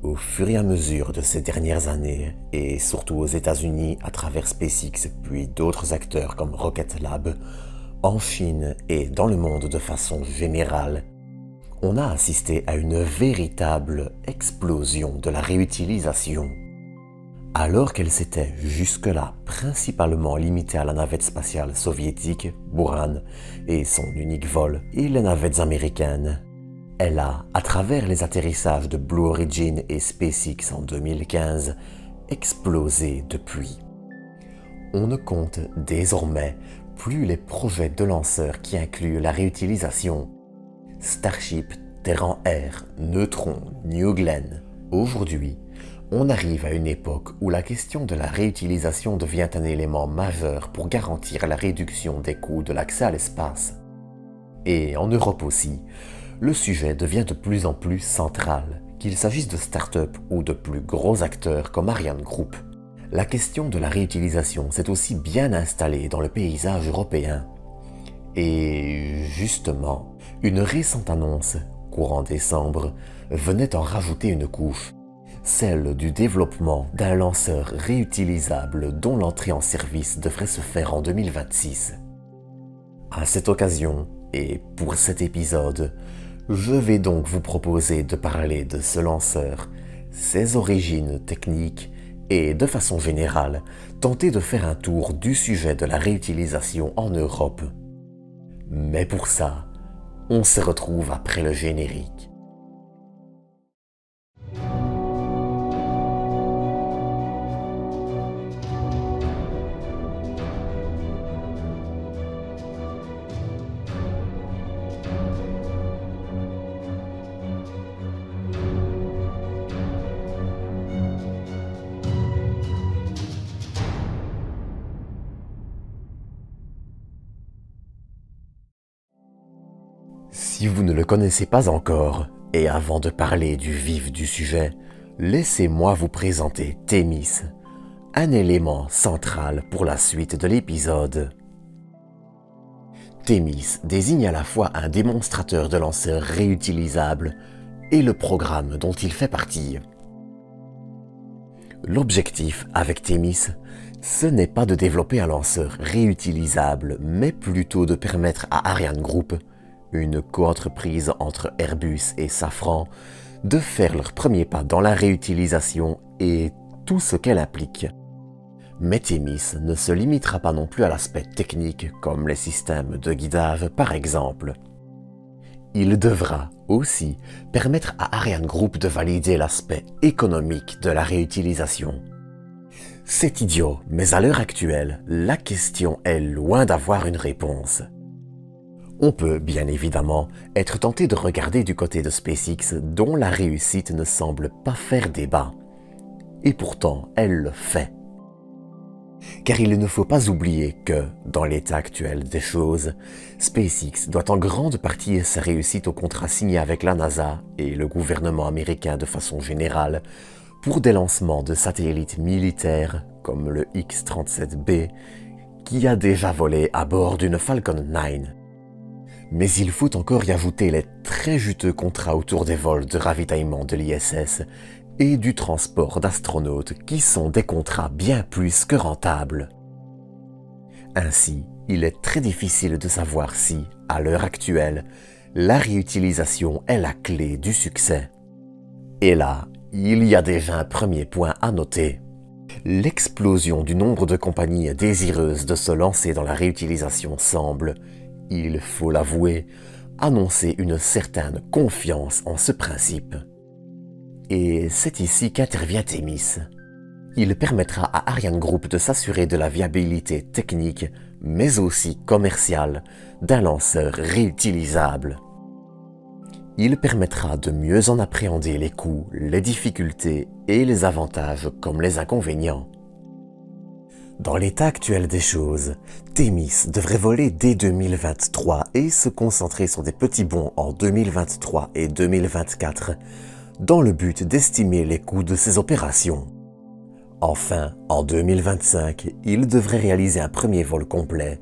Au fur et à mesure de ces dernières années, et surtout aux États-Unis à travers SpaceX puis d'autres acteurs comme Rocket Lab, en Chine et dans le monde de façon générale, on a assisté à une véritable explosion de la réutilisation. Alors qu'elle s'était jusque-là principalement limitée à la navette spatiale soviétique, Buran, et son unique vol, et les navettes américaines, elle a, à travers les atterrissages de Blue Origin et SpaceX en 2015, explosé depuis. On ne compte désormais plus les projets de lanceurs qui incluent la réutilisation. Starship, Terran-Air, Neutron, New Glenn. Aujourd'hui, on arrive à une époque où la question de la réutilisation devient un élément majeur pour garantir la réduction des coûts de l'accès à l'espace. Et en Europe aussi, le sujet devient de plus en plus central, qu'il s'agisse de start-up ou de plus gros acteurs comme Ariane Group. La question de la réutilisation s'est aussi bien installée dans le paysage européen. Et justement, une récente annonce, courant décembre, venait en rajouter une couche, celle du développement d'un lanceur réutilisable dont l'entrée en service devrait se faire en 2026. À cette occasion, et pour cet épisode, je vais donc vous proposer de parler de ce lanceur, ses origines techniques et, de façon générale, tenter de faire un tour du sujet de la réutilisation en Europe. Mais pour ça, on se retrouve après le générique. Si vous ne le connaissez pas encore, et avant de parler du vif du sujet, laissez-moi vous présenter Thémis, un élément central pour la suite de l'épisode. Thémis désigne à la fois un démonstrateur de lanceur réutilisable et le programme dont il fait partie. L'objectif avec Thémis, ce n'est pas de développer un lanceur réutilisable, mais plutôt de permettre à Ariane Group, une coentreprise entre Airbus et Safran, de faire leur premier pas dans la réutilisation et tout ce qu'elle implique. Mais Thémis ne se limitera pas non plus à l'aspect technique comme les systèmes de guidage par exemple. Il devra aussi permettre à Ariane Group de valider l'aspect économique de la réutilisation. C'est idiot, mais à l'heure actuelle, la question est loin d'avoir une réponse. On peut, bien évidemment, être tenté de regarder du côté de SpaceX dont la réussite ne semble pas faire débat. Et pourtant, elle le fait. Car il ne faut pas oublier que, dans l'état actuel des choses, SpaceX doit en grande partie sa réussite au contrat signé avec la NASA et le gouvernement américain de façon générale pour des lancements de satellites militaires comme le X-37B qui a déjà volé à bord d'une Falcon 9. Mais il faut encore y ajouter les très juteux contrats autour des vols de ravitaillement de l'ISS et du transport d'astronautes qui sont des contrats bien plus que rentables. Ainsi, il est très difficile de savoir si, à l'heure actuelle, la réutilisation est la clé du succès. Et là, il y a déjà un premier point à noter. L'explosion du nombre de compagnies désireuses de se lancer dans la réutilisation semble, il faut l'avouer, annoncer une certaine confiance en ce principe. Et c'est ici qu'intervient Thémis. Il permettra à Ariane Group de s'assurer de la viabilité technique, mais aussi commerciale, d'un lanceur réutilisable. Il permettra de mieux en appréhender les coûts, les difficultés et les avantages comme les inconvénients. Dans l'état actuel des choses, Thémis devrait voler dès 2023 et se concentrer sur des petits bonds en 2023 et 2024 dans le but d'estimer les coûts de ses opérations. Enfin, en 2025, il devrait réaliser un premier vol complet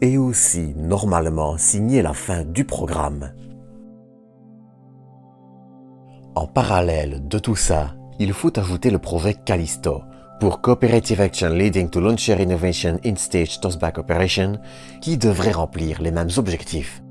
et aussi, normalement, signer la fin du programme. En parallèle de tout ça, il faut ajouter le projet Callisto, pour Cooperative Action Leading to Launcher Innovation in Stage Tossback Operation, qui devrait remplir les mêmes objectifs.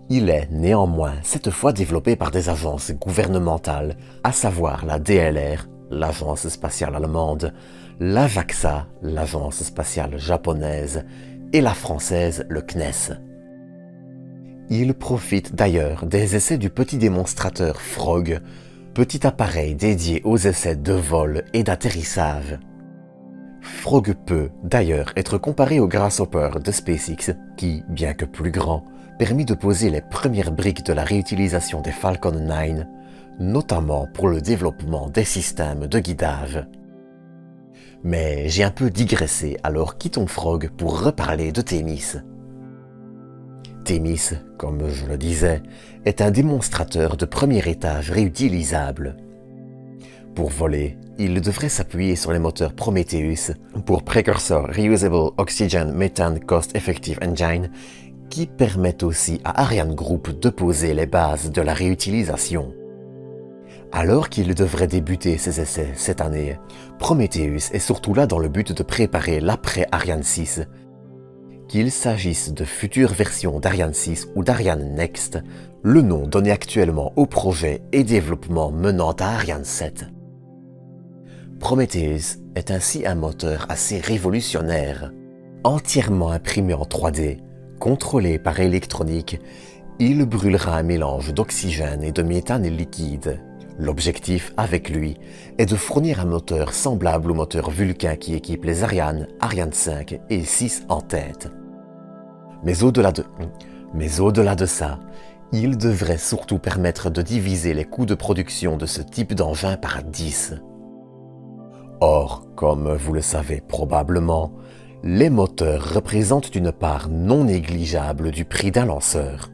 Il est néanmoins cette fois développé par des agences gouvernementales, à savoir la DLR, l'Agence spatiale allemande, la JAXA, l'Agence spatiale japonaise, et la française, le CNES. Il profite d'ailleurs des essais du petit démonstrateur Frog, petit appareil dédié aux essais de vol et d'atterrissage. Frog peut d'ailleurs être comparé au Grasshopper de SpaceX, qui, bien que plus grand, permit de poser les premières briques de la réutilisation des Falcon 9, notamment pour le développement des systèmes de guidage. Mais j'ai un peu digressé, alors quittons Frog pour reparler de Thémis. Thémis, comme je le disais, est un démonstrateur de premier étage réutilisable. Pour voler, il devrait s'appuyer sur les moteurs Prometheus pour Precursor Reusable Oxygen Methane Cost Effective Engine, qui permettent aussi à Ariane Group de poser les bases de la réutilisation. Alors qu'il devrait débuter ses essais cette année, Prometheus est surtout là dans le but de préparer l'après Ariane 6. Qu'il s'agisse de futures versions d'Ariane 6 ou d'Ariane Next, le nom donné actuellement au projet et développement menant à Ariane 7. Prometheus est ainsi un moteur assez révolutionnaire. Entièrement imprimé en 3D, contrôlé par électronique, il brûlera un mélange d'oxygène et de méthane liquide. L'objectif, avec lui, est de fournir un moteur semblable au moteur Vulcain qui équipe les Ariane, Ariane 5 et 6 en tête. Mais au-delà de ça, il devrait surtout permettre de diviser les coûts de production de ce type d'engin par 10. Or, comme vous le savez probablement, les moteurs représentent une part non négligeable du prix d'un lanceur.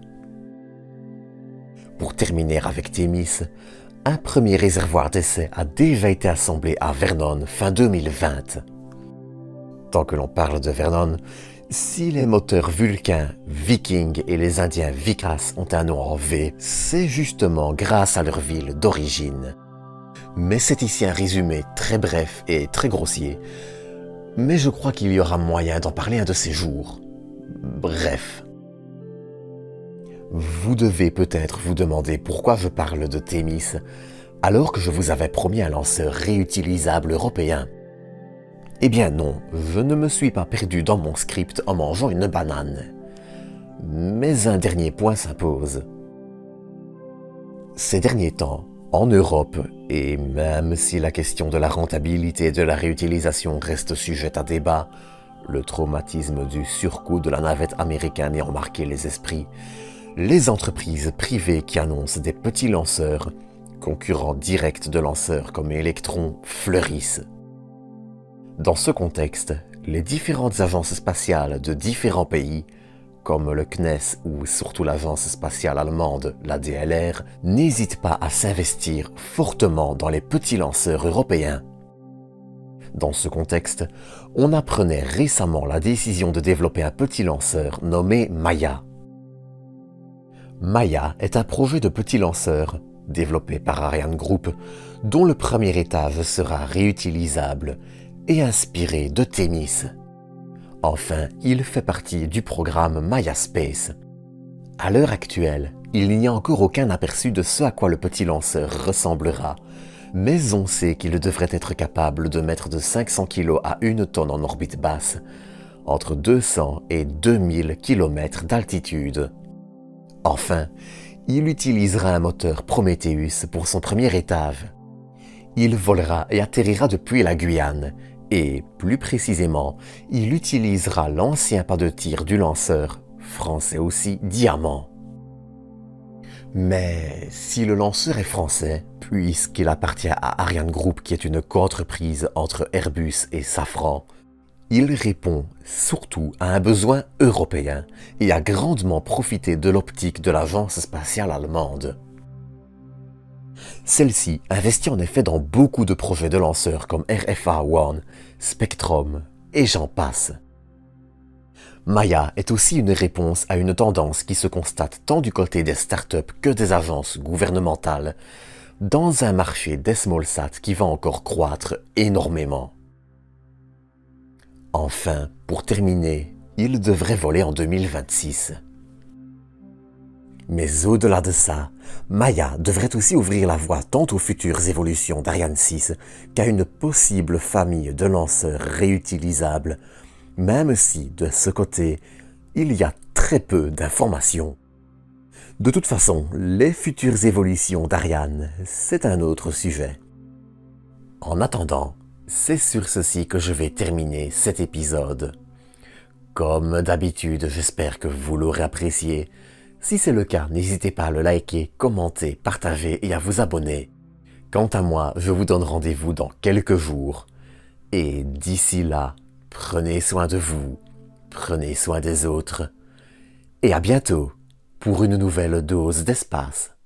Pour terminer avec Thémis, un premier réservoir d'essai a déjà été assemblé à Vernon fin 2020. Tant que l'on parle de Vernon, si les moteurs Vulcain, Viking et les Indiens Vikas ont un nom en V, c'est justement grâce à leur ville d'origine. Mais c'est ici un résumé très bref et très grossier, mais je crois qu'il y aura moyen d'en parler un de ces jours. Bref. Vous devez peut-être vous demander pourquoi je parle de Thémis, alors que je vous avais promis un lanceur réutilisable européen. Eh bien non, je ne me suis pas perdu dans mon script en mangeant une banane. Mais un dernier point s'impose. Ces derniers temps, en Europe, et même si la question de la rentabilité de la réutilisation reste sujette à débat, le traumatisme du surcoût de la navette américaine ayant marqué les esprits, les entreprises privées qui annoncent des petits lanceurs, concurrents directs de lanceurs comme Electron, fleurissent. Dans ce contexte, les différentes agences spatiales de différents pays, comme le CNES ou surtout l'agence spatiale allemande, la DLR, n'hésitent pas à s'investir fortement dans les petits lanceurs européens. Dans ce contexte, on apprenait récemment la décision de développer un petit lanceur nommé Maya. Maya est un projet de petit lanceur, développé par Ariane Group, dont le premier étage sera réutilisable et inspiré de Thémis. Enfin, il fait partie du programme Maya Space. À l'heure actuelle, il n'y a encore aucun aperçu de ce à quoi le petit lanceur ressemblera, mais on sait qu'il devrait être capable de mettre de 500 kg à 1 tonne en orbite basse, entre 200 et 2000 km d'altitude. Enfin, il utilisera un moteur Prometheus pour son premier étage. Il volera et atterrira depuis la Guyane, et plus précisément, il utilisera l'ancien pas de tir du lanceur, français aussi, Diamant. Mais si le lanceur est français, puisqu'il appartient à Ariane Group qui est une coentreprise entre Airbus et Safran, il répond surtout à un besoin européen et a grandement profité de l'optique de l'agence spatiale allemande. Celle-ci investit en effet dans beaucoup de projets de lanceurs comme RFA-1, Spectrum et j'en passe. Maya est aussi une réponse à une tendance qui se constate tant du côté des startups que des agences gouvernementales, dans un marché d'Esmolsat qui va encore croître énormément. Enfin, pour terminer, il devrait voler en 2026. Mais au-delà de ça, Maya devrait aussi ouvrir la voie tant aux futures évolutions d'Ariane 6 qu'à une possible famille de lanceurs réutilisables, même si, de ce côté, il y a très peu d'informations. De toute façon, les futures évolutions d'Ariane, c'est un autre sujet. En attendant, c'est sur ceci que je vais terminer cet épisode. Comme d'habitude, j'espère que vous l'aurez apprécié. Si c'est le cas, n'hésitez pas à le liker, commenter, partager et à vous abonner. Quant à moi, je vous donne rendez-vous dans quelques jours. Et d'ici là, prenez soin de vous, prenez soin des autres. Et à bientôt pour une nouvelle dose d'espace.